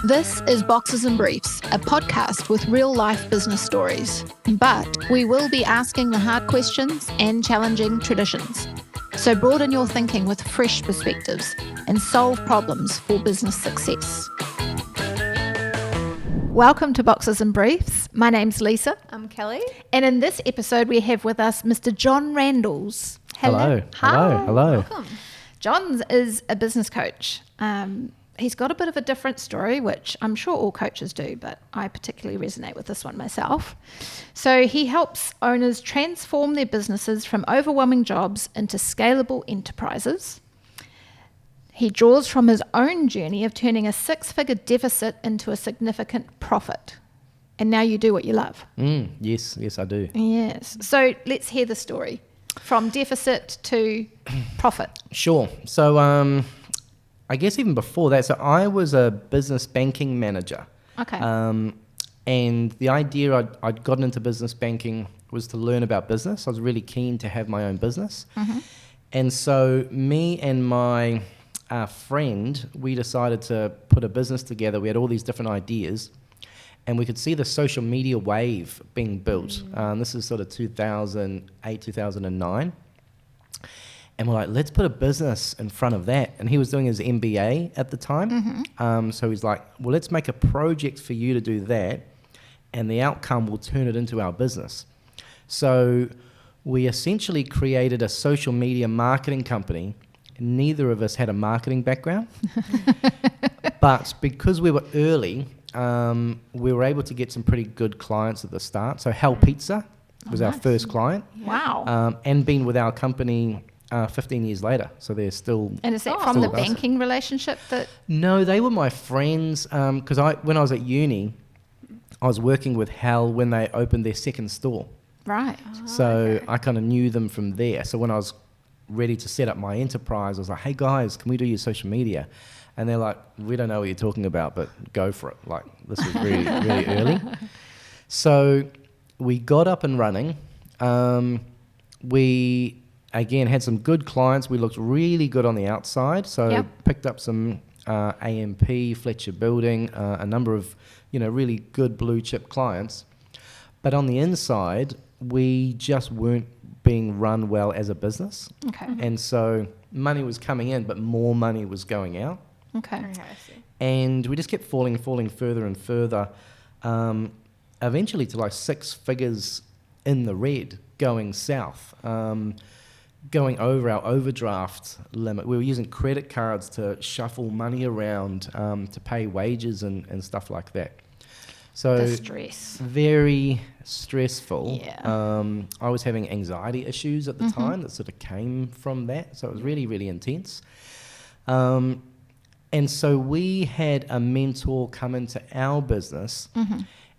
This is Boxes and Briefs, a podcast with real-life business stories. But we will be asking the hard questions and challenging traditions. So broaden your thinking with fresh perspectives and solve problems for business success. Welcome to Boxes and Briefs. My name's Lisa. I'm Kelly. And in this episode, we have with us Mr. Jon Randles. Hello. Hi. Hello. Welcome. Jon is a business coach. He's got a bit of a different story, which I'm sure all coaches do, but I particularly resonate with this one myself. So he helps owners transform their businesses from overwhelming jobs into scalable enterprises. He draws from his own journey of turning a six-figure deficit into a significant profit. And now you do what you love. Yes, I do. Yes. So let's hear the story from deficit to profit. Sure. So I guess even before that, so I was a business banking manager. Okay. And the idea I'd gotten into business banking was to learn about business. I was really keen to have my own business. Mm-hmm. And so me and my friend, we decided to put a business together. We had all these different ideas. And we could see the social media wave being built. This is sort of 2008, 2009. And we're like, let's put a business in front of that. And he was doing his MBA at the time. Mm-hmm. So he's like, well, let's make a project for you to do that. And the outcome will turn it into our business. So we essentially created a social media marketing company. Neither of us had a marketing background. But because we were early, we were able to get some pretty good clients at the start. So Hell Pizza was our first client. Wow. And been with our company 15 years later. So they're still... And is that from the banking relationship that... No, they were my friends. Because when I was at uni, I was working with Hell when they opened their second store. Right. So okay. I kind of knew them from there. So when I was ready to set up my enterprise, I was like, hey guys, can we do your social media? And they're like, we don't know what you're talking about, but go for it. Like, this was really, really early. So we got up and running. We, again, had some good clients. We looked really good on the outside. So picked up some AMP, Fletcher Building, a number of, really good blue chip clients. But on the inside, we just weren't being run well as a business. Okay. And so money was coming in, but more money was going out. Okay. I see. And we just kept falling further and further, eventually to like six figures in the red, going south, going over our overdraft limit. We were using credit cards to shuffle money around to pay wages and stuff like that. So the stress. Very stressful. Yeah. I was having anxiety issues at the time that sort of came from that. So it was really, really intense. And so we had a mentor come into our business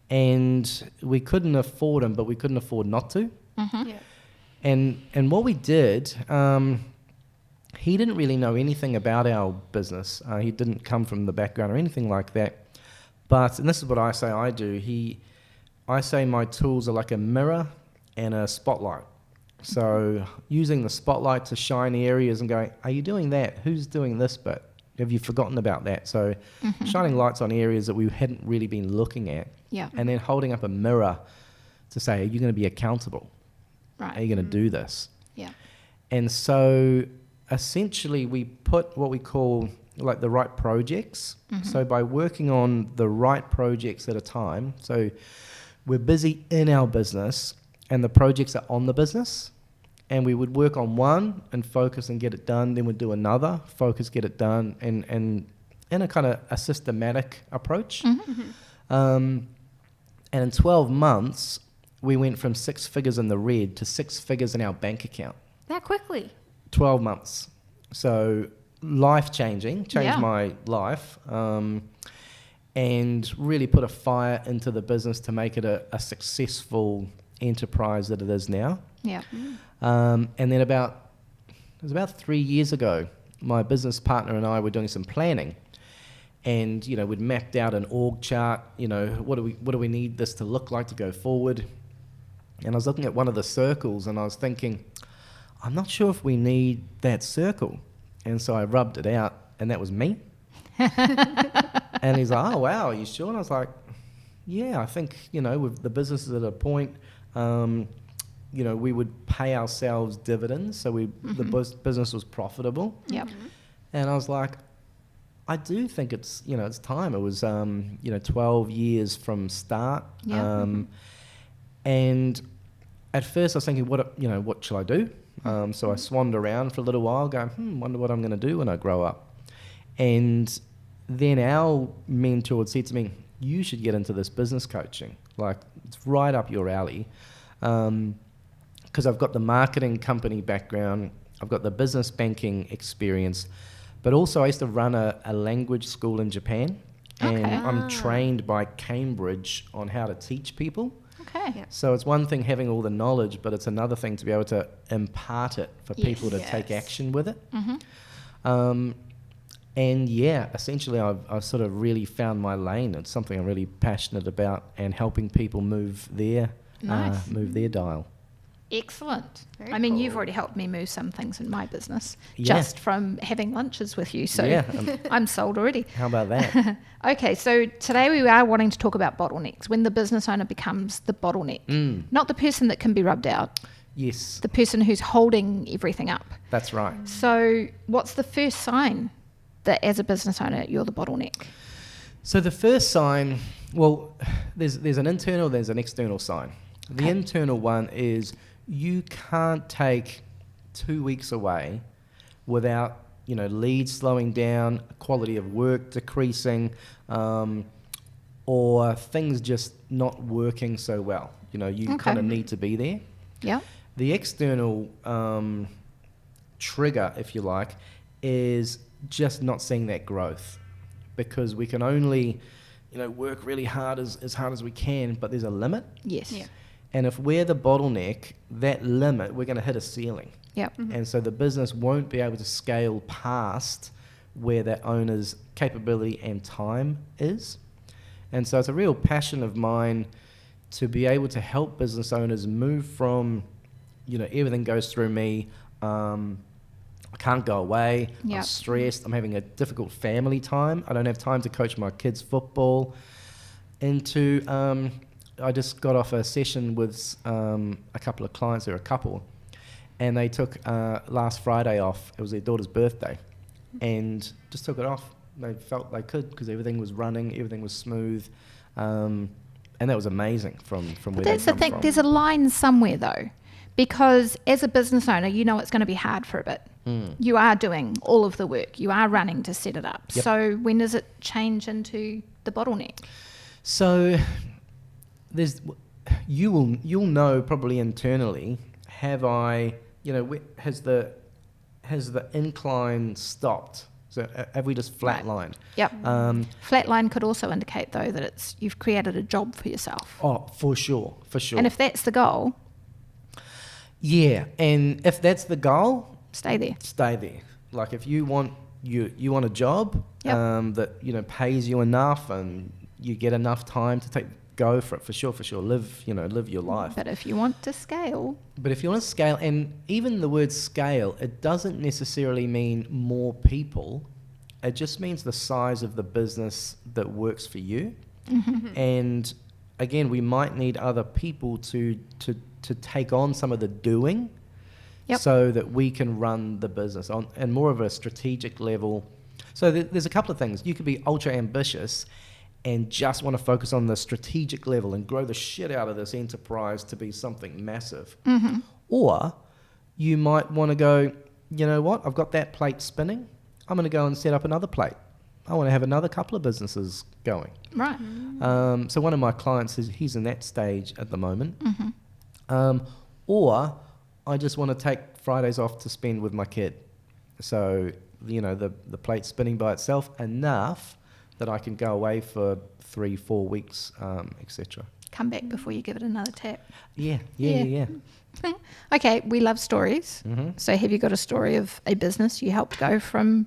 and we couldn't afford him, but we couldn't afford not to. Yeah. And what we did, he didn't really know anything about our business. He didn't come from the background or anything like that. But, and this is what I say I do, I say my tools are like a mirror and a spotlight. So using the spotlight to shine areas and going, are you doing that? Who's doing this bit? Have you forgotten about that? So shining lights on areas that we hadn't really been looking at. Yeah. And then holding up a mirror to say, are you going to be accountable? Right. Are you going to do this? Yeah. And so essentially we put what we call like the right projects. So by working on the right projects at a time, so we're busy in our business and the projects are on the business. And we would work on one and focus and get it done. Then we'd do another, focus, get it done, and in a kind of a systematic approach. And in 12 months, we went from six figures in the red to six figures in our bank account. That quickly? 12 months. So life-changing, changed my life, and really put a fire into the business to make it a successful enterprise that it is now. Yeah. And then it was about 3 years ago, my business partner and I were doing some planning, and we'd mapped out an org chart. What do we need this to look like to go forward? And I was looking at one of the circles, and I was thinking, I'm not sure if we need that circle. And so I rubbed it out, and that was me. And he's like, oh, wow, are you sure? And I was like, yeah, I think, with the business is at a point, we would pay ourselves dividends. So the business was profitable. Yep. And I was like, I do think it's, it's time. It was, 12 years from start. Yeah. And at first I was thinking, what shall I do? So I swanned around for a little while going, wonder what I'm going to do when I grow up. And then our mentor had said to me, you should get into this business coaching. Like, it's right up your alley. Because I've got the marketing company background, I've got the business banking experience, but also I used to run a language school in Japan. And I'm trained by Cambridge on how to teach people. Okay. Yep. So it's one thing having all the knowledge, but it's another thing to be able to impart it for people to take action with it. And yeah, essentially I've sort of really found my lane. It's something I'm really passionate about, and helping people move their dial. Excellent. Very I mean, cool. you've already helped me move some things in my business Yeah. just from having lunches with you. So Yeah, I'm sold already. how about that? Okay, so today we are wanting to talk about bottlenecks, when the business owner becomes the bottleneck. Not the person that can be rubbed out, Yes, the person who's holding everything up. that's right. So what's the first sign that as a business owner you're the bottleneck? So the first sign, well, there's an internal, there's an external sign. The internal one is you can't take 2 weeks away without, leads slowing down, quality of work decreasing, or things just not working so well. You kind of need to be there. Yeah. The external trigger, if you like, is just not seeing that growth, because we can only, work really hard as we can, but there's a limit. Yes. Yeah. And if we're the bottleneck, that limit, we're going to hit a ceiling. Yep. And so the business won't be able to scale past where that owner's capability and time is. And so it's a real passion of mine to be able to help business owners move from, everything goes through me. I can't go away. Yep. I'm stressed. I'm having a difficult family time. I don't have time to coach my kids' football. Into I just got off a session with a couple of clients. They're a couple, and they took last Friday off. It was their daughter's birthday, and just took it off. They felt they could because everything was running, everything was smooth, and that was amazing from where That's they the come thing. from. There's a line somewhere though, because as a business owner, it's going to be hard for a bit. You are doing all of the work. You are running to set it up. Yep. So when does it change into the bottleneck? So you'll know probably internally. Have I, has the incline stopped? So have we just flatlined? Yep. Flatline could also indicate though that you've created a job for yourself. Oh, for sure. And if that's the goal, yeah, and if that's the goal, stay there. stay there. Like if you want a job Yep. that pays you enough and you get enough time to go for it, for sure. Live your life. But if you want to scale, But if you want to scale, and even the word scale, it doesn't necessarily mean more people. It just means the size of the business that works for you. And again, we might need other people to take on some of the doing. Yep. So that we can run the business on and more of a strategic level. So there's a couple of things. You could be ultra ambitious and just want to focus on the strategic level and grow the shit out of this enterprise to be something massive. Or you might want to go, you know what, I've got that plate spinning. I'm going to go and set up another plate. I want to have another couple of businesses going. right? So one of my clients, he's in that stage at the moment. Or I just want to take Fridays off to spend with my kid. So, the plate's spinning by itself enough that I can go away for 3-4 weeks, etc. Come back before you give it another tap. Yeah. Okay, we love stories. So have you got a story of a business you helped go from?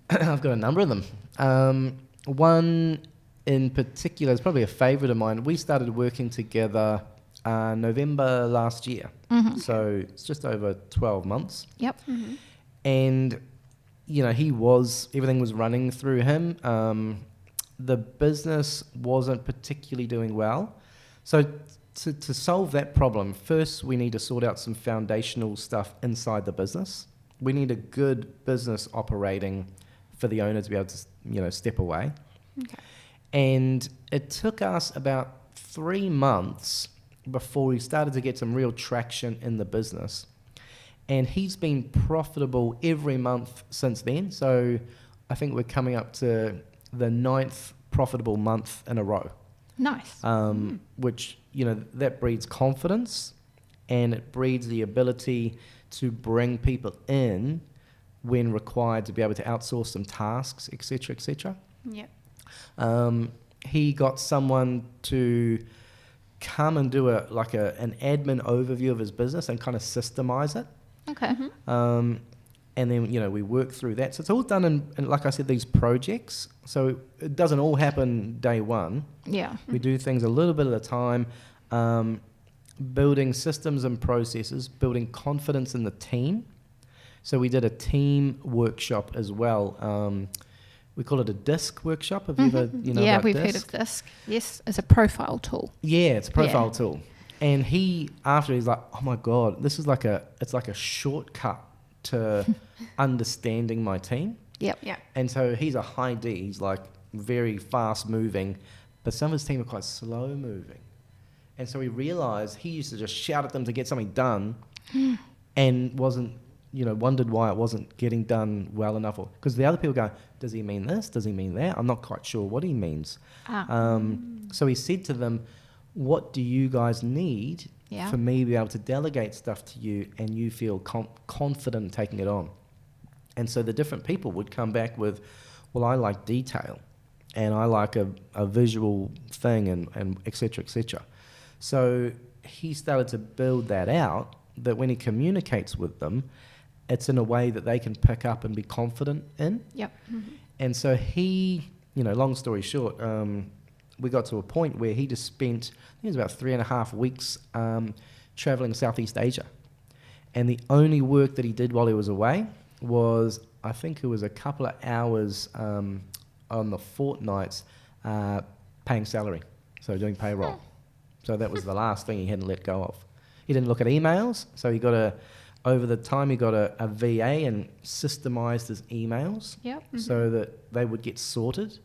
I've got a number of them. One in particular is probably a favourite of mine. We started working together November last year. So it's just over 12 months. Yep. And, everything was running through him. the business wasn't particularly doing well. So to solve that problem, first we need to sort out some foundational stuff inside the business. We need a good business operating for the owner to be able to, step away. Okay. And it took us about 3 months before we started to get some real traction in the business. And he's been profitable every month since then. So I think we're coming up to the 9th profitable month in a row. Nice. Which, that breeds confidence, and it breeds the ability to bring people in when required to be able to outsource some tasks, etc., etc. Yep. He got someone to come and do an admin overview of his business and kind of systemize it. Okay. And then, we work through that. So it's all done in, like I said, these projects. So it doesn't all happen day one. Yeah. We do things a little bit at a time, building systems and processes, building confidence in the team. So we did a team workshop as well. We call it a DISC workshop. Have you ever, Yeah, about we've DISC? heard of DISC. Yes, it's a profile tool. Yeah, it's a profile tool. And he's like, oh my God, it's like a shortcut to understanding my team. Yep. And so he's a high D. He's like very fast moving, but some of his team are quite slow moving. And so he realized he used to just shout at them to get something done and wasn't, wondered why it wasn't getting done well enough. Because the other people go, does he mean this? Does he mean that? I'm not quite sure what he means. So he said to them, what do you guys need for me to be able to delegate stuff to you and you feel confident taking it on? And so the different people would come back with, well, I like detail and I like a visual thing and et cetera, et cetera. So he started to build that out, that when he communicates with them, it's in a way that they can pick up and be confident in. Yep. And so he, long story short, we got to a point where he just spent, I think it was about 3.5 weeks traveling Southeast Asia. And the only work that he did while he was away was, I think it was a couple of hours on the fortnights paying salary, so doing payroll. So that was the last thing he hadn't let go of. He didn't look at emails, so he got over the time he got a VA and systemized his emails so that they would get sorted.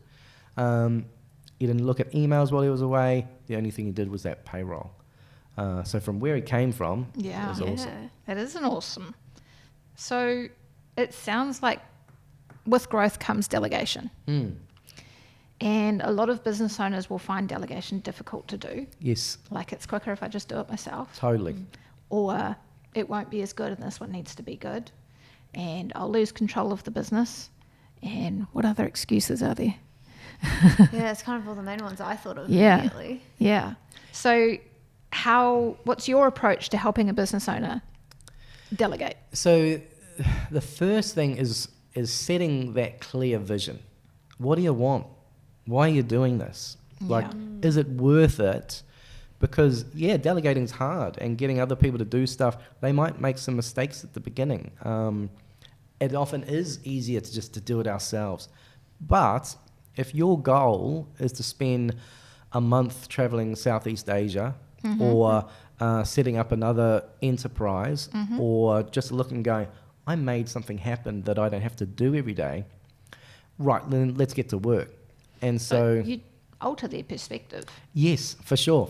He didn't look at emails while he was away. The only thing he did was that payroll. So from where he came from, it was awesome. That is awesome. So it sounds like with growth comes delegation. And a lot of business owners will find delegation difficult to do. Yes. Like it's quicker if I just do it myself. Totally. Or it won't be as good and this one needs to be good. And I'll lose control of the business. And what other excuses are there? Yeah, it's kind of all the main ones I thought of immediately. Yeah. So what's your approach to helping a business owner delegate? So the first thing is setting that clear vision. What do you want? Why are you doing this? Is it worth it? Because, delegating's hard, and getting other people to do stuff, they might make some mistakes at the beginning. It often is easier to do it ourselves. But if your goal is to spend a month traveling Southeast Asia or setting up another enterprise or just looking and going, I made something happen that I don't have to do every day, right, then let's get to work. And so you alter their perspective. Yes, for sure.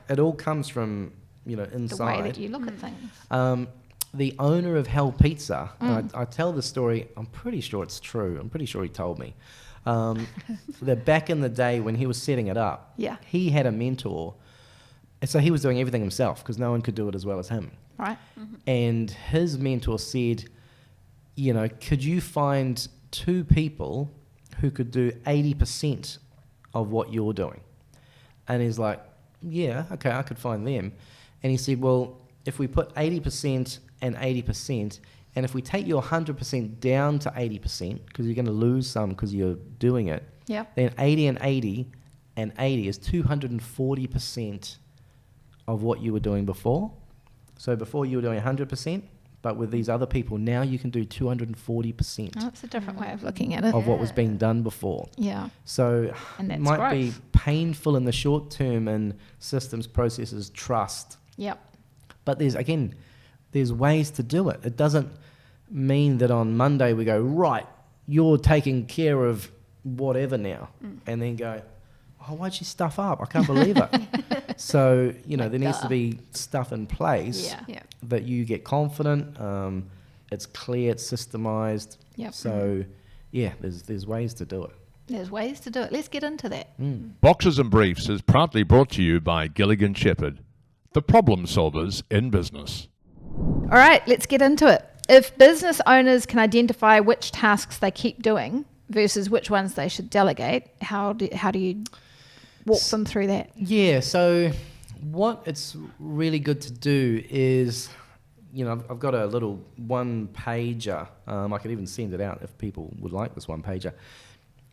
It all comes from, inside. The way that you look at things. The owner of Hell Pizza, and I tell the story, I'm pretty sure it's true. I'm pretty sure he told me. That back in the day when he was setting it up, he had a mentor. And so he was doing everything himself because no one could do it as well as him. Right. And his mentor said, could you find 2 people who could do 80% of what you're doing? And he's like, yeah, okay, I could find them. And he said, well, if we put 80% and 80%, and if we take your 100% down to 80%, because you're going to lose some because you're doing it, then 80 and 80 and 80 is 240% of what you were doing before. So before you were doing 100%, But with these other people, now you can do 240% Oh, it's a different way of looking at it. of what was being done before. Yeah. So And it that's might growth. be painful in the short term in systems, processes, trust. Yep. But there's ways to do it. It doesn't mean that on Monday we go, right, you're taking care of whatever now. And then go, oh, why'd she stuff up? I can't believe it. So, there needs to be stuff in place that you get confident. It's clear, it's systemized. Yep. So, there's ways to do it. There's ways to do it. Let's get into that. Boxes and Briefs is proudly brought to you by Gilligan Shepherd, the problem solvers in business. All right, let's get into it. If business owners can identify which tasks they keep doing versus which ones they should delegate, how do you walk them through that? Yeah, so what it's really good to do is, I've got a little one-pager. I could even send it out if people would like this one-pager,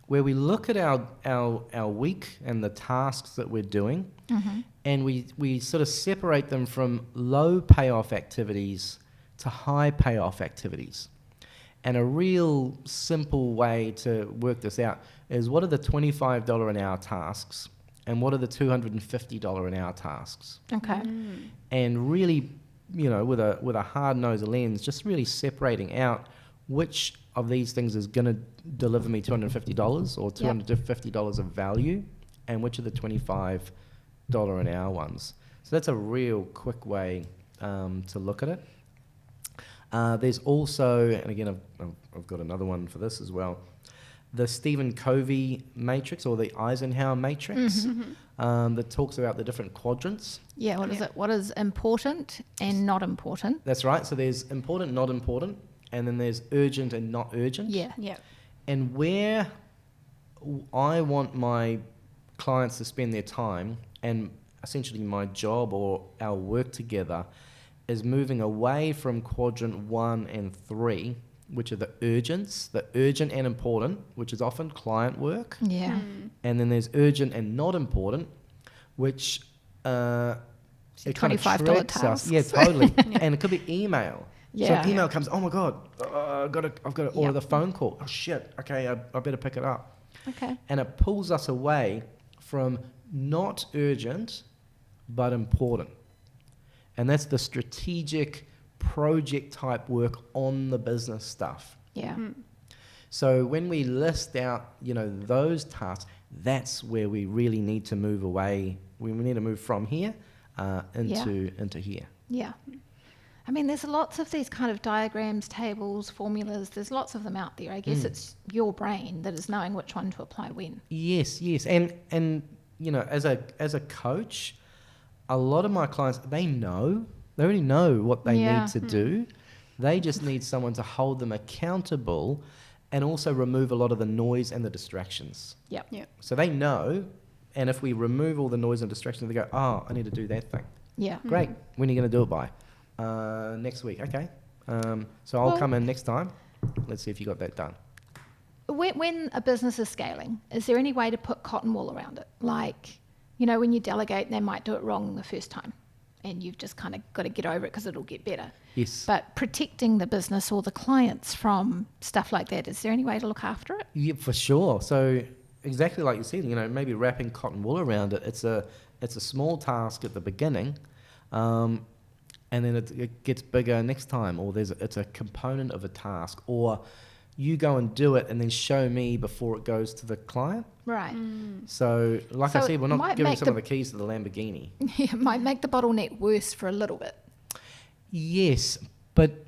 where we look at our week and the tasks that we're doing, and we sort of separate them from low payoff activities to high payoff activities. And a real simple way to work this out is, what are the $25 an hour tasks and what are the $250 an hour tasks? Okay. And really, with a hard-nosed lens, just really separating out which of these things is going to deliver me $250 or $250 of value, and which are the $25 an hour ones. So that's a real quick way to look at it. There's also, and again, I've got another one for this as well, the Stephen Covey matrix, or the Eisenhower matrix, that talks about the different quadrants. Yeah, what is it? What is important and not important? That's right. So there's important, not important, and then there's urgent and not urgent. Yeah. Yeah. And where I want my clients to spend their time, and essentially my job or our work together, is moving away from quadrant 1 and 3, which are the urgents, the urgent and important, which is often client work. Yeah. And then there's urgent and not important, which it kind of $25 tricks us. tasks. Yeah, totally. And it could be email. Yeah. So an email comes, oh my God, I've got to order Yep. the phone call. Oh shit, okay, I better pick it up. Okay. And it pulls us away from not urgent, but important. And that's the strategic project type work on the business stuff. Yeah. So when we list out, those tasks, that's where we really need to move away. We need to move from here into here. Yeah. I mean, there's lots of these kind of diagrams, tables, formulas. There's lots of them out there. I guess it's your brain that is knowing which one to apply when. Yes. And as a coach, a lot of my clients, they already know what they need to do. They just need someone to hold them accountable and also remove a lot of the noise and the distractions. Yep. Yep. So they know, and if we remove all the noise and distractions, they go, oh, I need to do that thing. Yeah. Great. When are you going to do it by? Next week. Okay. So I'll come in next time. Let's see if you got that done. When a business is scaling, is there any way to put cotton wool around it? Like, when you delegate, they might do it wrong the first time, and you've just kind of got to get over it because it'll get better. Yes. But protecting the business or the clients from stuff like that, is there any way to look after it? Yeah, for sure. So exactly like you said, maybe wrapping cotton wool around it. It's a small task at the beginning, and then it gets bigger next time, or it's a component of a task, or you go and do it and then show me before it goes to the client. Right. So like I So said, we're it not might giving make some of the keys to the Lamborghini. Yeah, it might make the bottleneck worse for a little bit. Yes, but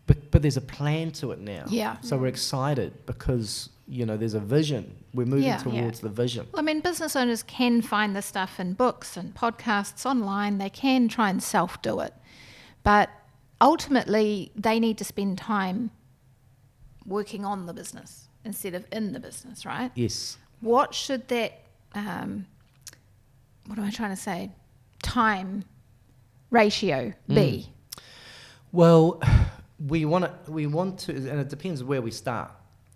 there's a plan to it now. Yeah. So we're excited because, there's a vision. We're moving Yeah. towards the vision. Well, I mean, business owners can find this stuff in books and podcasts online. They can try and self-do it. But ultimately, they need to spend time working on the business instead of in the business, right? Yes. What should that, what am I trying to say, time ratio be? Well, we want to, and it depends where we start.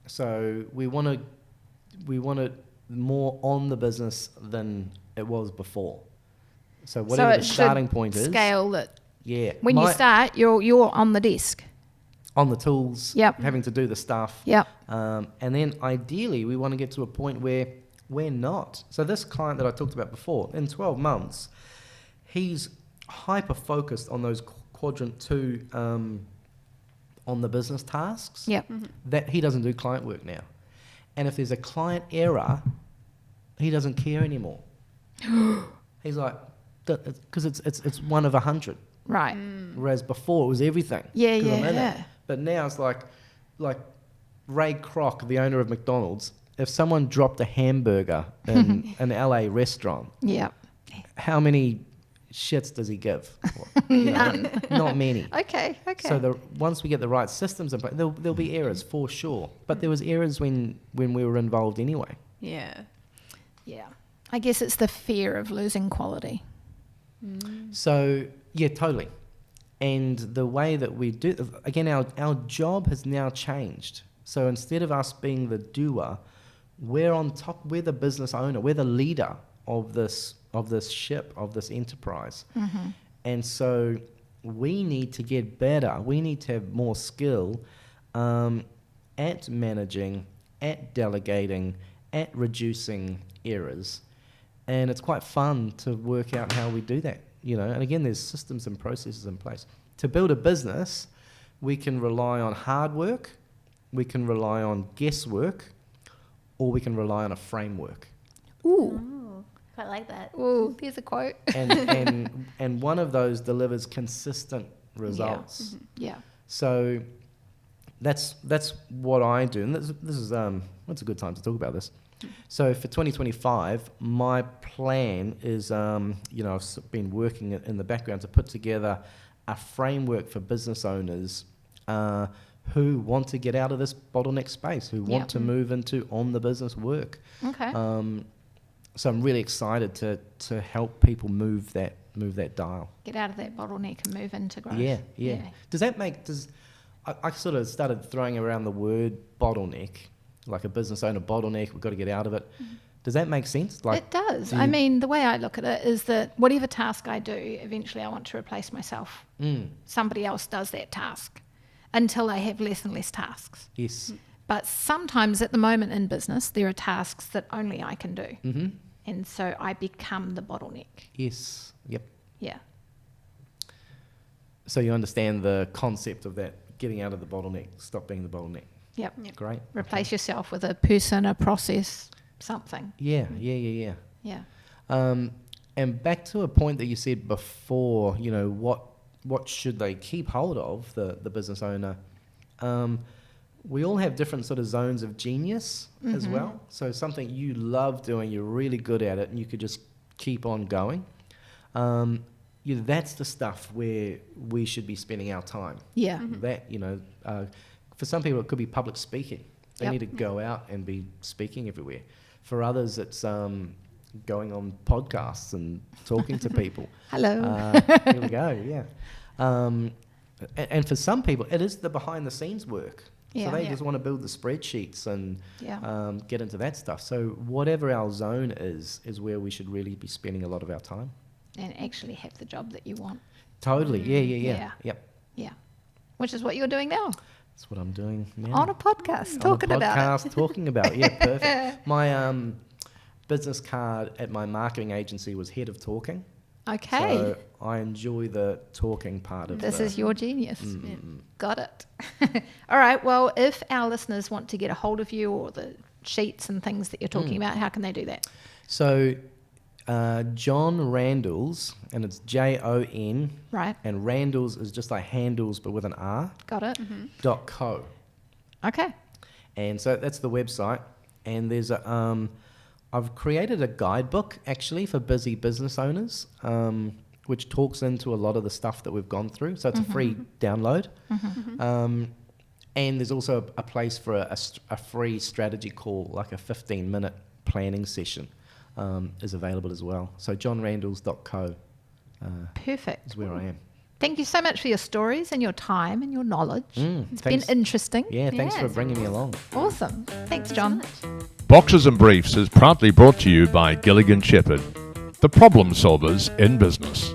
So we want it more on the business than it was before. So whatever it the should starting point is. scale it Yeah. When you start, you're on the desk. On the tools, Yep. having to do the stuff. Yep. And then ideally, we want to get to a point where we're not. So this client that I talked about before, in 12 months, he's hyper-focused on those quadrant 2 on the business tasks. Yep. That he doesn't do client work now. And if there's a client error, he doesn't care anymore. He's like, because it's 1 of 100. Right. Whereas before it was everything. Yeah, 'cause I'm in yeah. it. But now it's like Ray Kroc, the owner of McDonald's, if someone dropped a hamburger in an LA restaurant, Yep. how many shits does he give? None. Not many. Okay. So once we get the right systems in place, there'll be errors for sure. But there was errors when we were involved anyway. Yeah. Yeah. I guess it's the fear of losing quality. So, yeah, totally. And the way that we do, again, our job has now changed. So instead of us being the doer, we're on top, we're the business owner, we're the leader of this ship, of this enterprise. And so we need to get better. We need to have more skill at managing, at delegating, at reducing errors. And it's quite fun to work out how we do that, And again, there's systems and processes in place. To build a business, we can rely on hard work, we can rely on guesswork, or we can rely on a framework. Ooh. Quite like that. Ooh, there's a quote. And one of those delivers consistent results. Yeah. So that's what I do, and this is it's a good time to talk about this. So for 2025, my plan is, I've been working in the background to put together a framework for business owners who want to get out of this bottleneck space, who want to move into on the business work. Okay. So I'm really excited to help people move that dial. Get out of that bottleneck and move into growth. Yeah. I sort of started throwing around the word bottleneck, like a business owner bottleneck, we've got to get out of it. Does that make sense? It does. I mean, the way I look at it is that whatever task I do, eventually I want to replace myself. Somebody else does that task until I have less and less tasks. Yes. But sometimes at the moment in business, there are tasks that only I can do. Mm-hmm. And so I become the bottleneck. Yes. Yep. Yeah. So you understand the concept of that, getting out of the bottleneck, stop being the bottleneck. Yep. Great. Replace yourself with a person, a process, something. Yeah. Yeah. And back to a point that you said before, what should they keep hold of, the business owner? We all have different sort of zones of genius as well. So something you love doing, you're really good at it, and you could just keep on going. That's the stuff where we should be spending our time. Yeah. That, for some people it could be public speaking. They need to go out and be speaking everywhere. For others, it's going on podcasts and talking to people. Hello. Here we go, yeah. And for some people, it is the behind-the-scenes work. Yeah. So they just want to build the spreadsheets and Yeah. get into that stuff. So whatever our zone is where we should really be spending a lot of our time. And actually have the job that you want. Totally, yeah. Yeah. Yep. Yeah. Which is what you're doing now. That's what I'm doing now. On a podcast, talking about it. Talking about it. Yeah, perfect. My business card at my marketing agency was head of talking. Okay. So I enjoy the talking part of This it. is your genius. Got it. All right. Well, if our listeners want to get a hold of you or the sheets and things that you're talking about, how can they do that? So Jon Randles, and it's Jon, Right. and Randles is just like handles but with an R. Got it. .co. Okay. And so that's the website. And there's I've created a guidebook actually for busy business owners, which talks into a lot of the stuff that we've gone through. So it's a free download. And there's also a place for a free strategy call, like a 15-minute planning session is available as well. So jonrandles.co Perfect. is where I am. Thank you so much for your stories and your time and your knowledge. It's been Thanks. interesting. Yeah, thanks for Yes. bringing me along. Awesome. Thanks, John. Boxes and Briefs is proudly brought to you by Gilligan Shepherd, the problem solvers in business.